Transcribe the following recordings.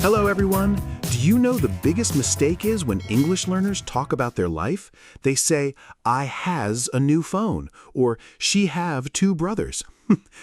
Hello, everyone. Do you know the biggest mistake is when English learners talk about their life? They say, I has a new phone, or she have two brothers.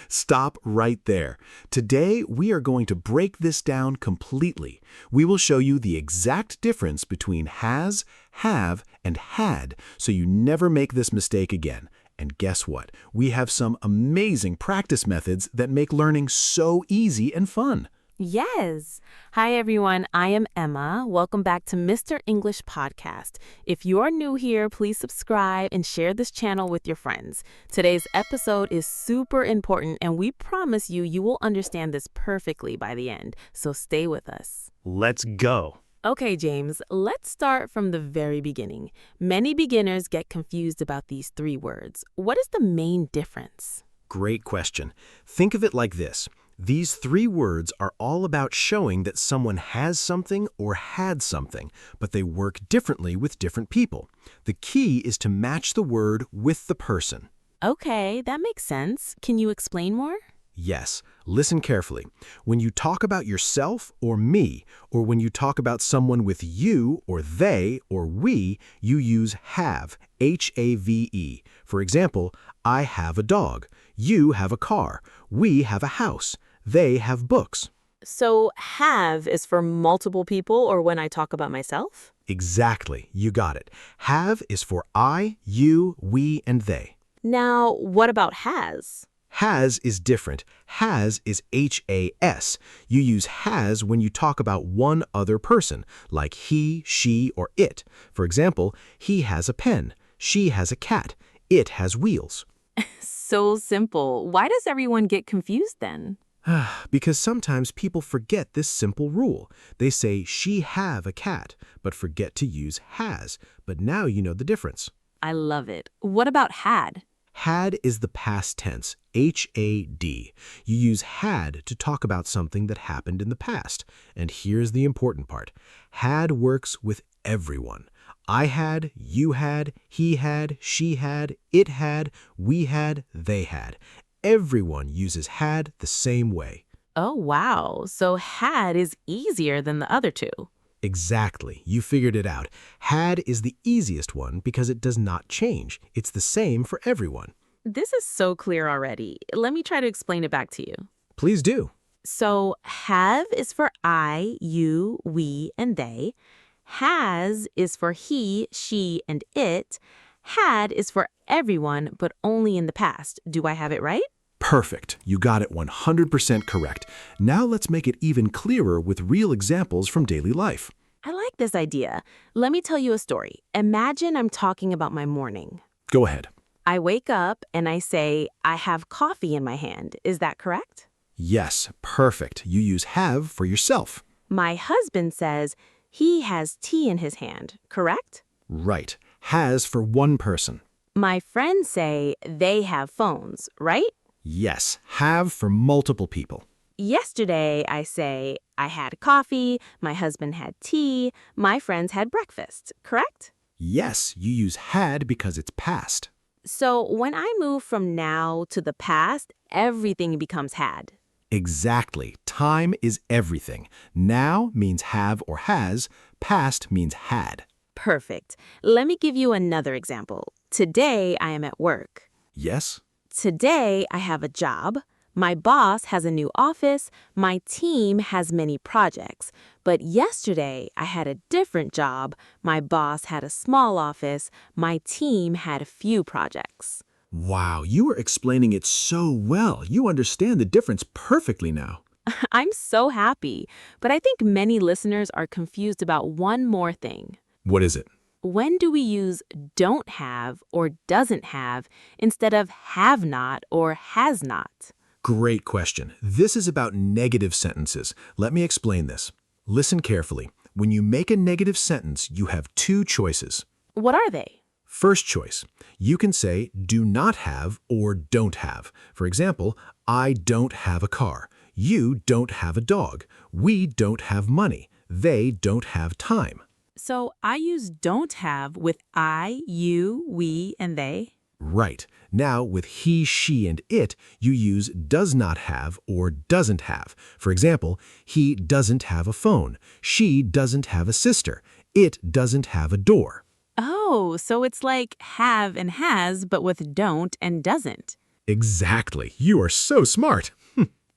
Stop right there. Today, we are going to break this down completely. We will show you the exact difference between has, have, and had, so you never make this mistake again. And guess what? We have some amazing practice methods that make learning so easy and fun. Yes. Hi, everyone. I am Emma. Welcome back to Mr. English Podcast. If you are new here, please subscribe and share this channel with your friends. Today's episode is super important, and we promise you will understand this perfectly by the end. So stay with us. Let's go. Okay, James, let's start from the very beginning. Many beginners get confused about these three words. What is the main difference? Great question. Think of it like this. These three words are all about showing that someone has something or had something, but they work differently with different people. The key is to match the word with the person. Okay, that makes sense. Can you explain more? Yes, listen carefully. When you talk about yourself or me, or when you talk about someone with you or they or we, you use have, H-A-V-E. For example, I have a dog. You have a car. We have a house. They have books. So have is for multiple people or when I talk about myself? Exactly, you got it. Have is for I, you, we, and they. Now, what about has? Has is different. Has is H-A-S. You use has when you talk about one other person, like he, she, or it. For example, he has a pen. She has a cat. It has wheels. So simple. Why does everyone get confused then? Because sometimes people forget this simple rule. They say she have a cat, but forget to use has. But now you know the difference. I love it. What about had? Had is the past tense, H-A-D. You use had to talk about something that happened in the past. And here's the important part. Had works with everyone. I had, you had, he had, she had, it had, we had, they had. Everyone uses had the same way. Oh, wow. So had is easier than the other two. Exactly. You figured it out. Had is the easiest one because it does not change. It's the same for everyone. This is so clear already. Let me try to explain it back to you. Please do. So have is for I, you, we, and they. Has is for he, she, and it. Had is for everyone, but only in the past. Do I have it right? Perfect. You got it 100% correct. Now let's make it even clearer with real examples from daily life. I like this idea. Let me tell you a story. Imagine I'm talking about my morning. Go ahead. I wake up and I say, I have coffee in my hand. Is that correct? Yes, perfect. You use have for yourself. My husband says he has tea in his hand. Correct? Right. Has for one person. My friends say they have phones, right? Yes, have for multiple people. Yesterday, I say, I had coffee, my husband had tea, my friends had breakfast, correct? Yes, you use had because it's past. So when I move from now to the past, everything becomes had. Exactly. Time is everything. Now means have or has. Past means had. Perfect. Let me give you another example. Today, I am at work. Yes? Today, I have a job. My boss has a new office. My team has many projects. But yesterday, I had a different job. My boss had a small office. My team had a few projects. Wow, you are explaining it so well. You understand the difference perfectly now. I'm so happy. But I think many listeners are confused about one more thing. What is it? When do we use don't have or doesn't have instead of have not or has not? Great question. This is about negative sentences. Let me explain this. Listen carefully. When you make a negative sentence, you have two choices. What are they? First choice, you can say do not have or don't have. For example, I don't have a car. You don't have a dog. We don't have money. They don't have time. So I use don't have with I, you, we, and they? Right. Now, with he, she, and it, you use does not have or doesn't have. For example, he doesn't have a phone. She doesn't have a sister. It doesn't have a door. Oh, so it's like have and has, but with don't and doesn't. Exactly. You are so smart.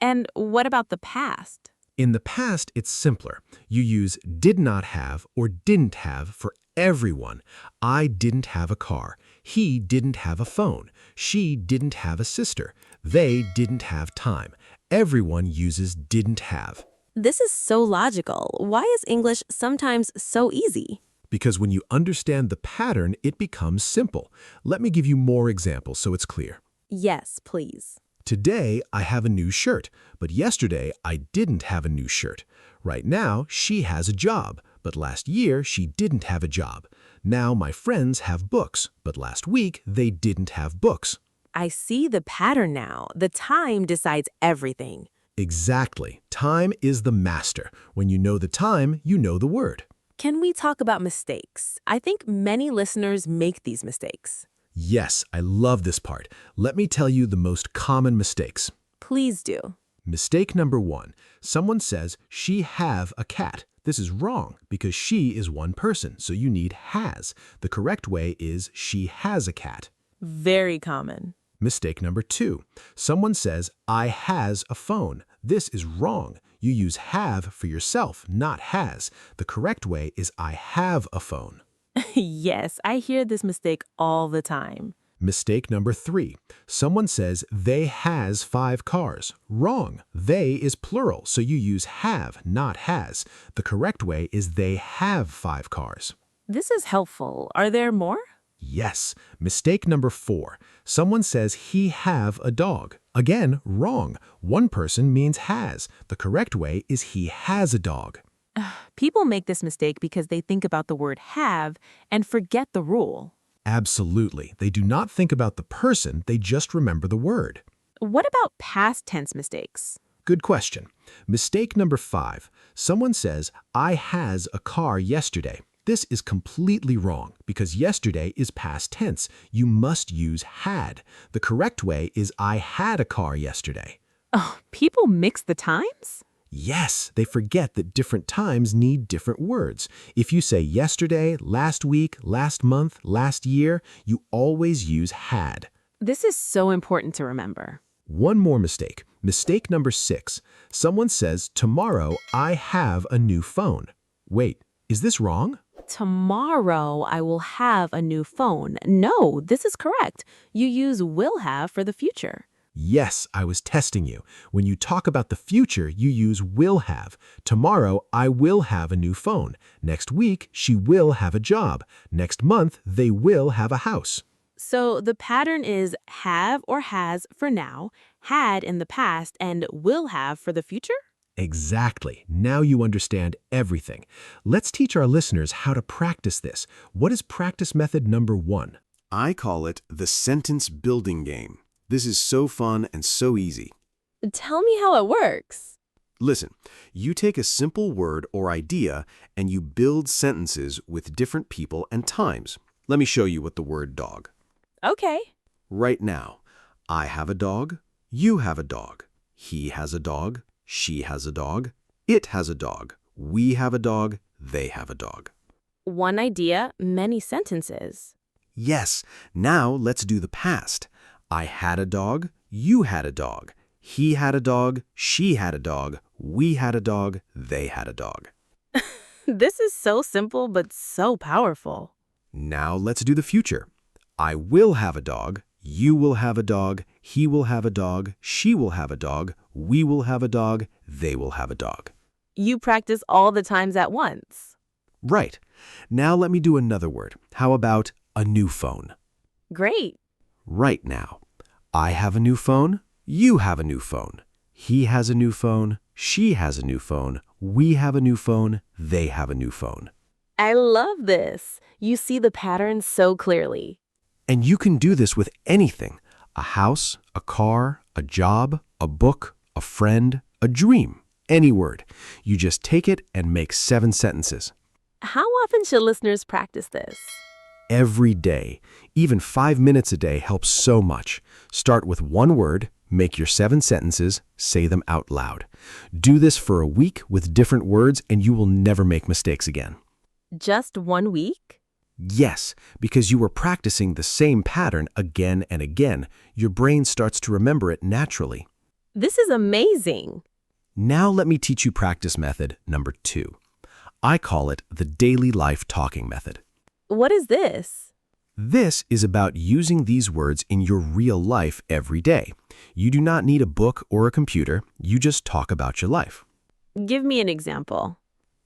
And what about the past? In the past, it's simpler. You use did not have or didn't have for everyone. I didn't have a car. He didn't have a phone. She didn't have a sister. They didn't have time. Everyone uses didn't have. This is so logical. Why is English sometimes so easy? Because when you understand the pattern, it becomes simple. Let me give you more examples so it's clear. Yes, please. Today, I have a new shirt, but yesterday, I didn't have a new shirt. Right now, she has a job, but last year, she didn't have a job. Now, my friends have books, but last week, they didn't have books. I see the pattern now. The time decides everything. Exactly. Time is the master. When you know the time, you know the word. Can we talk about mistakes? I think many listeners make these mistakes. Yes, I love this part. Let me tell you the most common mistakes. Please do. Mistake number 1. Someone says, she have a cat. This is wrong because she is one person, so you need has. The correct way is she has a cat. Very common. Mistake number 2. Someone says, I has a phone. This is wrong. You use have for yourself, not has. The correct way is I have a phone. Yes, I hear this mistake all the time. Mistake number 3. Someone says they has 5 cars. Wrong. They is plural, so you use have, not has. The correct way is they have 5 cars. This is helpful. Are there more? Yes. Mistake number 4. Someone says he have a dog. Again, wrong. One person means has. The correct way is he has a dog. People make this mistake because they think about the word have and forget the rule. Absolutely. They do not think about the person, they just remember the word. What about past tense mistakes? Good question. Mistake number 5. Someone says, I has a car yesterday. This is completely wrong because yesterday is past tense. You must use had. The correct way is I had a car yesterday. Oh, people mix the times? Yes, they forget that different times need different words. If you say yesterday, last week, last month, last year, you always use had. This is so important to remember. One more mistake. Mistake number 6. Someone says, tomorrow I have a new phone. Wait, is this wrong? Tomorrow I will have a new phone. No, this is correct. You use will have for the future. Yes, I was testing you. When you talk about the future, you use will have. Tomorrow, I will have a new phone. Next week, she will have a job. Next month, they will have a house. So the pattern is have or has for now, had in the past, and will have for the future? Exactly. Now you understand everything. Let's teach our listeners how to practice this. What is practice method number 1? I call it the sentence building game. This is so fun and so easy. Tell me how it works. Listen, you take a simple word or idea and you build sentences with different people and times. Let me show you with the word dog. Okay. Right now, I have a dog, you have a dog, he has a dog, she has a dog, it has a dog, we have a dog, they have a dog. One idea, many sentences. Yes, now let's do the past. I had a dog, you had a dog, he had a dog, she had a dog, we had a dog, they had a dog. This is so simple but so powerful. Now let's do the future. I will have a dog, you will have a dog, he will have a dog, she will have a dog, we will have a dog, they will have a dog. You practice all the times at once. Right. Now let me do another word. How about a new phone? Great. Right now. I have a new phone, you have a new phone. He has a new phone, she has a new phone, we have a new phone, they have a new phone. I love this. You see the pattern so clearly. And you can do this with anything. A house, a car, a job, a book, a friend, a dream. Any word. You just take it and make 7 sentences. How often should listeners practice this? Every day. Even 5 minutes a day helps so much. Start with one word, make your 7 sentences, say them out loud. Do this for a week with different words and you will never make mistakes again. Just 1 week? Yes, because you are practicing the same pattern again and again. Your brain starts to remember it naturally. This is amazing. Now let me teach you practice method number 2. I call it the daily life talking method. What is this? This is about using these words in your real life every day. You do not need a book or a computer. You just talk about your life. Give me an example.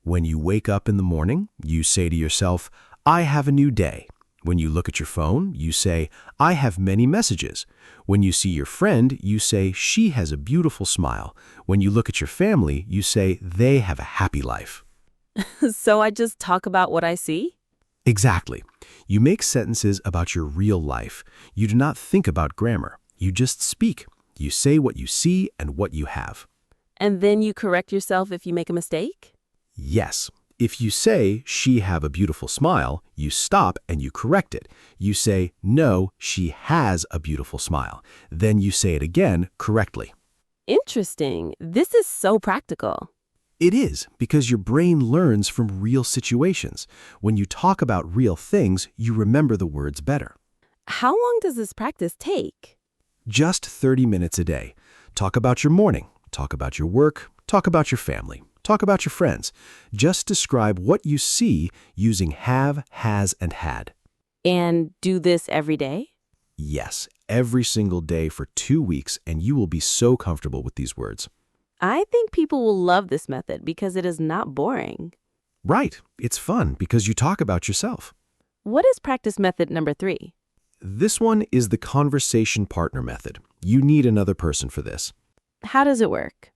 When you wake up in the morning, you say to yourself, I have a new day. When you look at your phone, you say, I have many messages. When you see your friend, you say, she has a beautiful smile. When you look at your family, you say, they have a happy life. So I just talk about what I see? Exactly. You make sentences about your real life. You do not think about grammar. You just speak. You say what you see and what you have. And then you correct yourself if you make a mistake? Yes. If you say, she have a beautiful smile, you stop and you correct it. You say, no, she has a beautiful smile. Then you say it again correctly. Interesting. This is so practical. It is, because your brain learns from real situations. When you talk about real things, you remember the words better. How long does this practice take? Just 30 minutes a day. Talk about your morning. Talk about your work. Talk about your family. Talk about your friends. Just describe what you see using have, has, and had. And do this every day? Yes, every single day for 2 weeks, and you will be so comfortable with these words. I think people will love this method because it is not boring. Right. It's fun because you talk about yourself. What is practice method number 3? This one is the conversation partner method. You need another person for this. How does it work?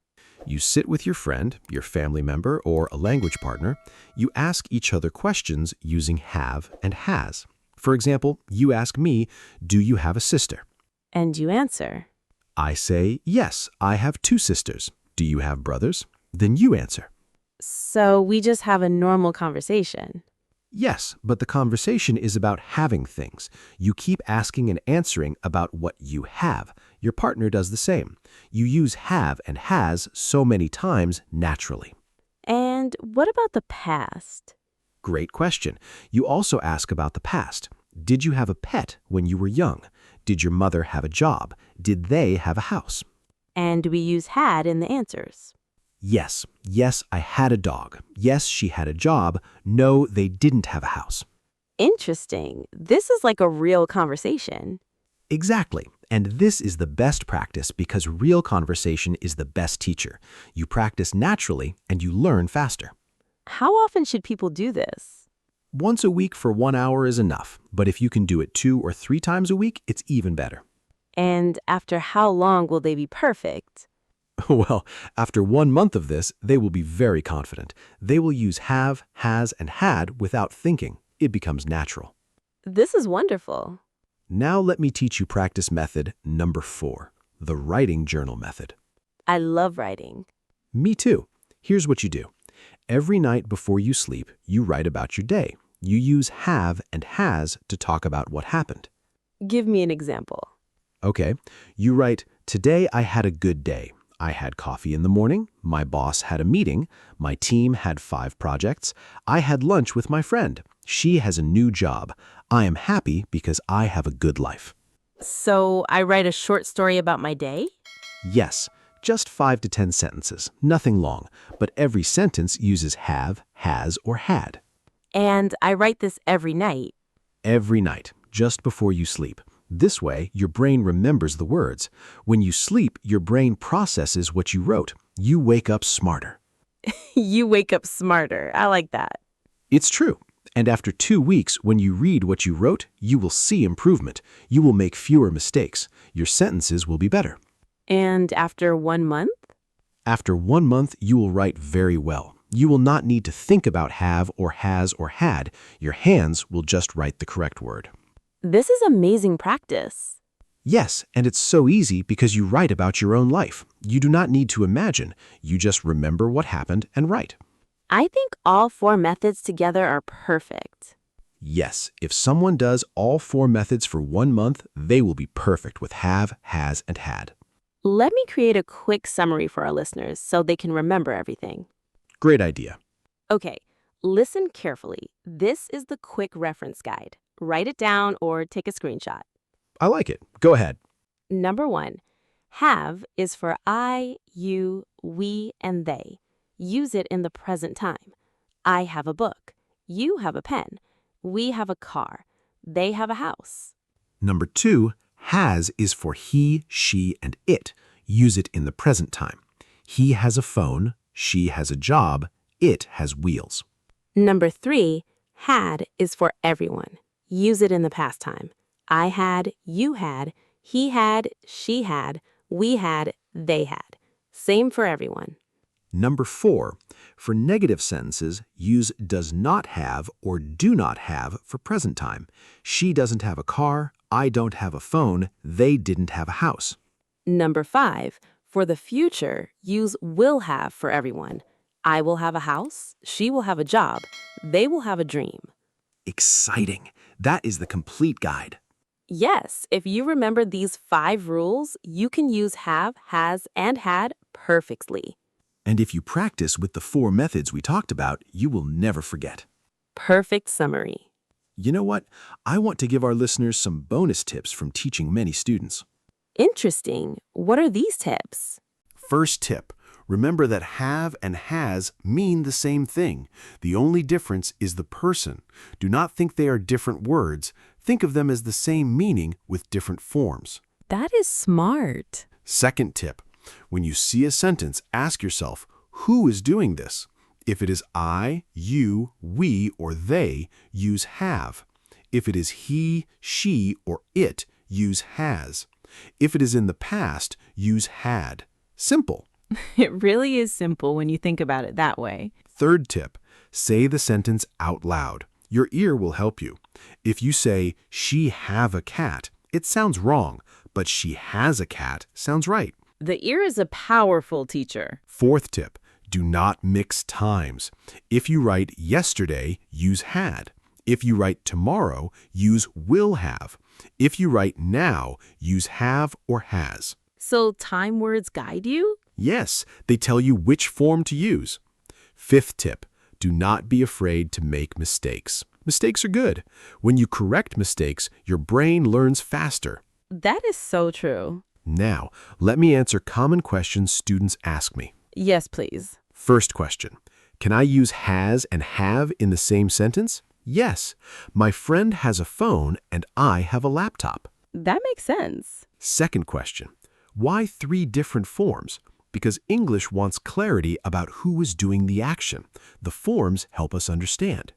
You sit with your friend, your family member, or a language partner. You ask each other questions using have and has. For example, you ask me, do you have a sister? And you answer. I say, yes, I have 2 sisters. Do you have brothers? Then you answer. So we just have a normal conversation. Yes, but the conversation is about having things. You keep asking and answering about what you have. Your partner does the same. You use have and has so many times naturally. And what about the past? Great question. You also ask about the past. Did you have a pet when you were young? Did your mother have a job? Did they have a house? And we use had in the answers. Yes. Yes, I had a dog. Yes, she had a job. No, they didn't have a house. Interesting. This is like a real conversation. Exactly. And this is the best practice because real conversation is the best teacher. You practice naturally and you learn faster. How often should people do this? Once a week for 1 hour is enough, but if you can do it 2 or 3 times a week, it's even better. And after how long will they be perfect? Well, after 1 month of this, they will be very confident. They will use have, has, and had without thinking. It becomes natural. This is wonderful. Now let me teach you practice method number 4, the writing journal method. I love writing. Me too. Here's what you do. Every night before you sleep, you write about your day. You use have and has to talk about what happened. Give me an example. Okay, you write, today I had a good day. I had coffee in the morning. My boss had a meeting. My team had 5 projects. I had lunch with my friend. She has a new job. I am happy because I have a good life. So I write a short story about my day? Yes, just 5 to 10 sentences, nothing long, but every sentence uses have, has, or had. And I write this every night. Every night, just before you sleep. This way, your brain remembers the words. When you sleep, your brain processes what you wrote. You wake up smarter. You wake up smarter. I like that. It's true. And after 2 weeks, when you read what you wrote, you will see improvement. You will make fewer mistakes. Your sentences will be better. And after 1 month? After 1 month, you will write very well. You will not need to think about have or has or had. Your hands will just write the correct word. This is amazing practice. Yes, and it's so easy because you write about your own life. You do not need to imagine. You just remember what happened and write. I think all 4 methods together are perfect. Yes, if someone does all 4 methods for 1 month, they will be perfect with have, has, and had. Let me create a quick summary for our listeners so they can remember everything. Great idea. Okay, listen carefully. This is the quick reference guide. Write it down or take a screenshot. I like it. Go ahead. Number 1, have is for I, you, we, and they. Use it in the present time. I have a book. You have a pen. We have a car. They have a house. Number 2, has is for he, she, and it. Use it in the present time. He has a phone. She has a job. It has wheels. Number 3, had is for everyone. Use it in the past time. I had, you had, he had, she had, we had, they had. Same for everyone. Number 4, for negative sentences, use does not have or do not have for present time. She doesn't have a car. I don't have a phone. They didn't have a house. Number 5, for the future, use will have for everyone. I will have a house. She will have a job. They will have a dream. Exciting. That is the complete guide. Yes, if you remember these 5 rules, you can use have, has, and had perfectly. And if you practice with the 4 methods we talked about, you will never forget. Perfect summary. You know what? I want to give our listeners some bonus tips from teaching many students. Interesting. What are these tips? First tip, remember that have and has mean the same thing. The only difference is the person. Do not think they are different words. Think of them as the same meaning with different forms. That is smart. Second tip, when you see a sentence, ask yourself, who is doing this? If it is I, you, we, or they, use have. If it is he, she, or it, use has. If it is in the past, use had. Simple. It really is simple when you think about it that way. Third tip, say the sentence out loud. Your ear will help you. If you say, she have a cat, it sounds wrong, but she has a cat sounds right. The ear is a powerful teacher. Fourth tip, do not mix times. If you write yesterday, use had. If you write tomorrow, use will have. If you write now, use have or has. So time words guide you? Yes, they tell you which form to use. Fifth tip, do not be afraid to make mistakes. Mistakes are good. When you correct mistakes, your brain learns faster. That is so true. Now, let me answer common questions students ask me. Yes, please. First question, can I use has and have in the same sentence? Yes, my friend has a phone and I have a laptop. That makes sense. Second question, why 3 different forms? Because English wants clarity about who is doing the action. The forms help us understand.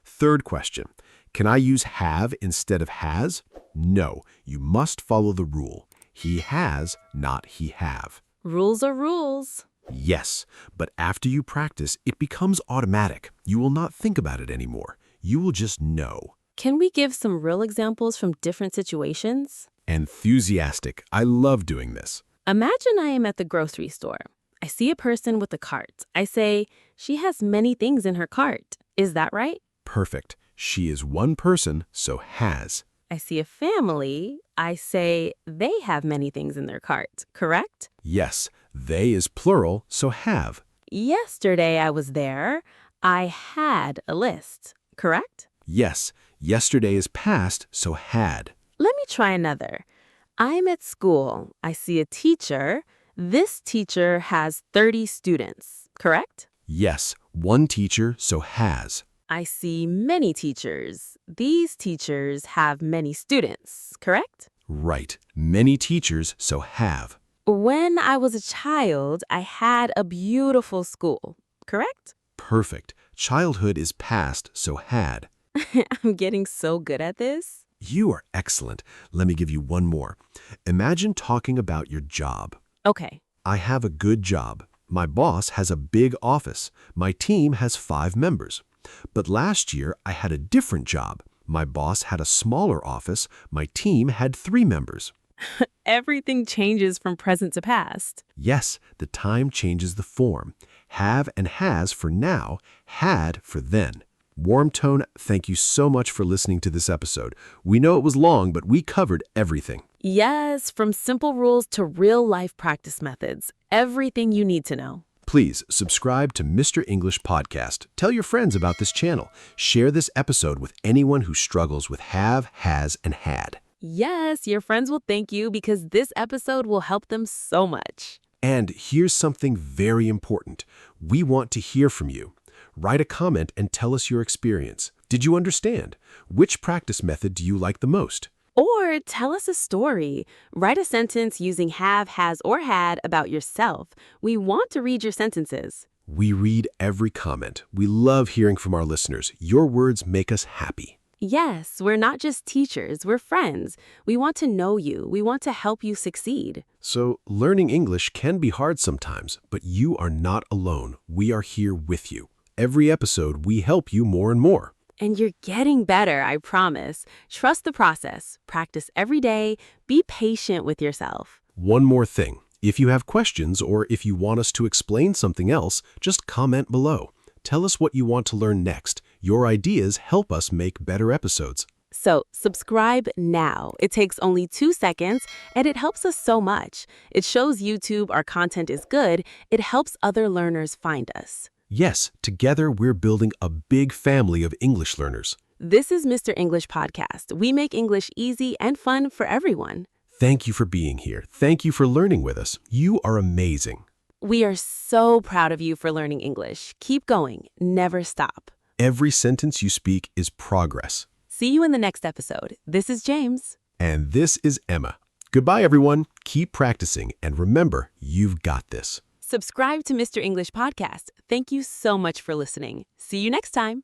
Third question, can I use have instead of has? No, you must follow the rule. He has, not he have. Rules are rules. Yes, but after you practice, it becomes automatic. You will not think about it anymore. You will just know. Can we give some real examples from different situations? Enthusiastic. I love doing this. Imagine I am at the grocery store. I see a person with a cart. I say, she has many things in her cart. Is that right? Perfect. She is one person, so has. I see a family. I say, they have many things in their cart. Correct? Yes, they is plural, so have. Yesterday I was there. I had a list. Correct? Yes, yesterday is past, so had. Let me try another. I'm at school. I see a teacher. This teacher has 30 students. Correct? Yes, one teacher, so has. I see many teachers. These teachers have many students. Correct? Right, many teachers, so have. When I was a child, I had a beautiful school. Correct? Perfect. Childhood is past, so had. I'm getting so good at this. You are excellent. Let me give you one more. Imagine talking about your job. Okay. I have a good job. My boss has a big office. My team has 5 members. But last year, I had a different job. My boss had a smaller office. My team had 3 members. Everything changes from present to past. Yes, the time changes the form. Have and has for now, had for then. Warm Tone, thank you so much for listening to this episode. We know it was long, but we covered everything. Yes, from simple rules to real-life practice methods. Everything you need to know. Please subscribe to Mr. English Podcast. Tell your friends about this channel. Share this episode with anyone who struggles with have, has, and had. Yes, your friends will thank you because this episode will help them so much. And here's something very important. We want to hear from you. Write a comment and tell us your experience. Did you understand? Which practice method do you like the most? Or tell us a story. Write a sentence using have, has, or had about yourself. We want to read your sentences. We read every comment. We love hearing from our listeners. Your words make us happy. Yes, we're not just teachers, we're friends. We want to know you. We want to help you succeed. So, learning English can be hard sometimes, but you are not alone. We are here with you. Every episode, we help you more and more. And you're getting better, I promise. Trust the process. Practice every day. Be patient with yourself. One more thing. If you have questions or if you want us to explain something else, just comment below. Tell us what you want to learn next. Your ideas help us make better episodes. So, subscribe now. It takes only 2 seconds, and it helps us so much. It shows YouTube our content is good. It helps other learners find us. Yes, together we're building a big family of English learners. This is Mr. English Podcast. We make English easy and fun for everyone. Thank you for being here. Thank you for learning with us. You are amazing. We are so proud of you for learning English. Keep going. Never stop. Every sentence you speak is progress. See you in the next episode. This is James. And this is Emma. Goodbye, everyone. Keep practicing, and remember, you've got this. Subscribe to Mr. English Podcast. Thank you so much for listening. See you next time.